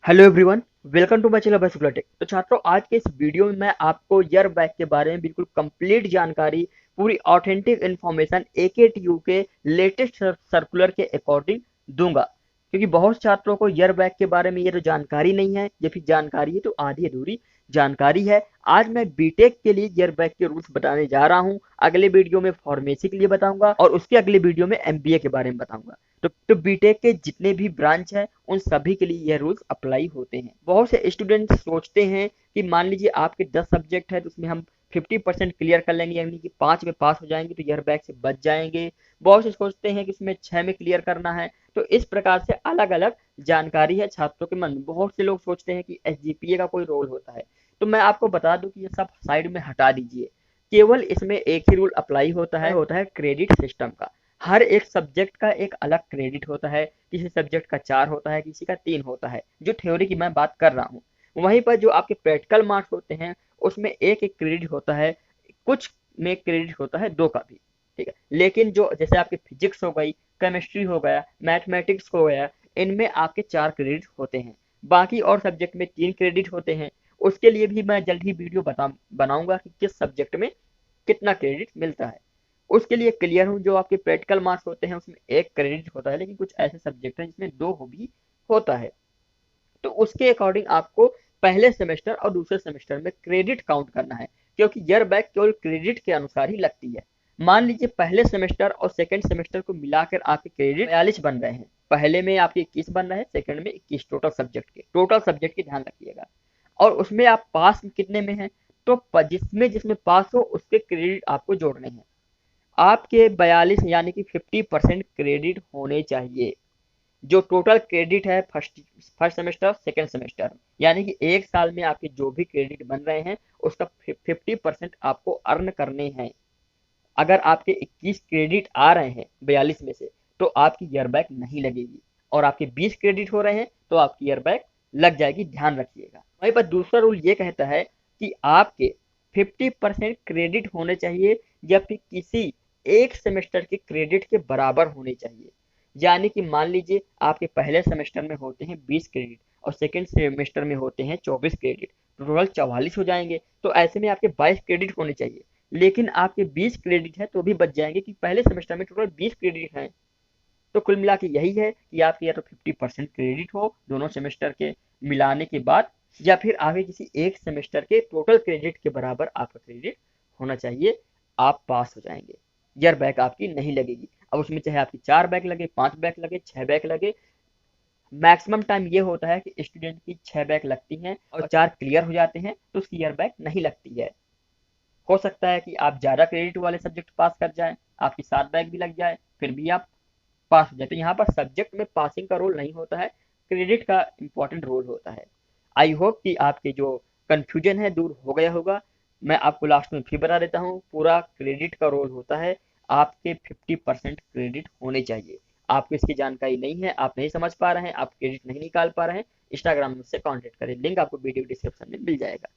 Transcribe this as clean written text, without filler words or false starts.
Hello everyone, welcome to my channel by Shukla tech. तो छात्रों, आज के इस वीडियो में मैं आपको ईयर बैग के बारे में बिल्कुल कंप्लीट जानकारी, पूरी ऑथेंटिक इन्फॉर्मेशन एकेटीयू के लेटेस्ट सर्कुलर के अकॉर्डिंग दूंगा। क्योंकि बहुत छात्रों को ईयर बैग के बारे में ये तो जानकारी नहीं है, या फिर जानकारी है तो आधी अधूरी जानकारी है। आज मैं बीटेक के लिए ईयर बैग के रूल्स बताने जा रहा हूँ। अगले वीडियो में फार्मेसी के लिए बताऊंगा और उसके अगले वीडियो में एमबीए के बारे में बताऊंगा। तो बीटेक के जितने भी ब्रांच हैं उन सभी के लिए यह रूल्स अप्लाई होते हैं। बहुत से स्टूडेंट सोचते हैं कि मान लीजिए आपके 10 सब्जेक्ट है तो उसमें हम 50% क्लियर कर लेंगे, यानी कि 5 में पास हो जाएंगे तो ईयर बैग से बच जाएंगे। बहुत से सोचते हैं कि उसमें 6 में क्लियर करना है। तो इस प्रकार से अलग अलग जानकारी है छात्रों के मन में। बहुत से लोग सोचते हैं कि एसजीपीए का कोई रोल होता है। तो मैं आपको बता दूं कि ये सब साइड में हटा दीजिए। केवल इसमें एक ही रूल अप्लाई होता है क्रेडिट सिस्टम का। हर एक सब्जेक्ट का एक अलग क्रेडिट होता है। किसी सब्जेक्ट का 4 होता है, किसी का 3 होता है, जो थ्योरी की मैं बात कर रहा हूँ। वहीं पर जो आपके प्रैक्टिकल मार्क्स होते हैं उसमें एक एक क्रेडिट होता है। कुछ में क्रेडिट होता है 2 का भी। ठीक है, लेकिन जो जैसे आपकी फिजिक्स हो गई, केमिस्ट्री हो गया, मैथमेटिक्स हो गया, इनमें आपके 4 क्रेडिट होते हैं। बाकी और सब्जेक्ट में 3 क्रेडिट होते हैं। उसके लिए भी मैं जल्द ही वीडियो बनाऊंगा कि किस सब्जेक्ट में कितना क्रेडिट मिलता है। उसके लिए क्लियर हूँ। जो आपके प्रैक्टिकल मार्क्स होते हैं उसमें एक क्रेडिट होता है, लेकिन कुछ ऐसे सब्जेक्ट हैं जिसमें 2 भी होता है। तो उसके अकॉर्डिंग आपको पहले सेमेस्टर और दूसरे सेमेस्टर में क्रेडिट काउंट करना है, क्योंकि ईयर बैग केवल क्रेडिट के अनुसार ही लगती है। मान लीजिए पहले सेमेस्टर और सेकंड सेमेस्टर को मिलाकर आपके क्रेडिट 42 बन रहे हैं। पहले में आपके 21 बन रहे हैं, सेकंड में 21। टोटल सब्जेक्ट के ध्यान रखिएगा। और उसमें आप पास कितने में हैं, तो जिसमें जिसमें पास हो उसके क्रेडिट आपको जोड़ने हैं। आपके 42 यानी कि 50% क्रेडिट होने चाहिए। जो टोटल क्रेडिट है first first semester second semester, यानी कि एक साल में आपके जो भी क्रेडिट बन रहे हैं उसका 50% आपको अर्न करने हैं। अगर आपके 21 क्रेडिट आ रहे हैं 42 में से, तो आपकी ईयर बैक नहीं लगेगी। और आपके 20 क्रेडिट हो रहे हैं तो आपकी ईयर बैक लग जाएगी, ध्यान रखिएगा। वहीं पर दूसरा रूल ये कहता है कि आपके 50% क्रेडिट होने चाहिए, या फिर किसी एक सेमेस्टर के क्रेडिट के बराबर होने चाहिए। यानी कि मान लीजिए आपके पहले सेमेस्टर में होते हैं 20 क्रेडिट और सेकेंड सेमेस्टर में होते हैं 24 क्रेडिट, तो टोटल 44 हो जाएंगे। तो ऐसे में आपके 22 क्रेडिट होने चाहिए, लेकिन आपके 20 क्रेडिट है तो भी बच जाएंगे कि पहले सेमेस्टर में टोटल 20 क्रेडिट हैं। तो कुल मिला के यही है कि आपके या तो 50% क्रेडिट हो दोनों सेमेस्टर के मिलाने के बाद, या फिर आगे किसी एक सेमेस्टर के टोटल क्रेडिट के बराबर आपका क्रेडिट होना चाहिए। आप पास हो जाएंगे, ईयर बैक आपकी नहीं लगेगी। अब उसमें चाहे आपकी 4 बैक लगे, 5 बैक लगे, 6 बैक लगे, मैक्सिमम टाइम ये होता है कि स्टूडेंट की 6 बैक लगती हैं और 4 क्लियर हो जाते हैं तो उसकी ईयर बैक नहीं लगती है। हो सकता है कि आप ज़्यादा क्रेडिट वाले सब्जेक्ट पास कर जाएं, आपकी 7 बैक भी लग जाए, फिर भी आप पास हो जाए। तो यहाँ पर सब्जेक्ट में पासिंग का रोल नहीं होता है, क्रेडिट का इंपॉर्टेंट रोल होता है। आई होप कि आपके जो कन्फ्यूजन है दूर हो गया होगा। मैं आपको लास्ट में फिर बता देता हूँ, पूरा क्रेडिट का रोल होता है। आपके 50% क्रेडिट होने चाहिए। आपको इसकी जानकारी नहीं है, आप नहीं समझ पा रहे हैं, आप क्रेडिट नहीं निकाल पा रहे हैं, इंस्टाग्राम में मुझसे कॉन्टेक्ट करें, लिंक आपको वीडियो डिस्क्रिप्शन में मिल जाएगा।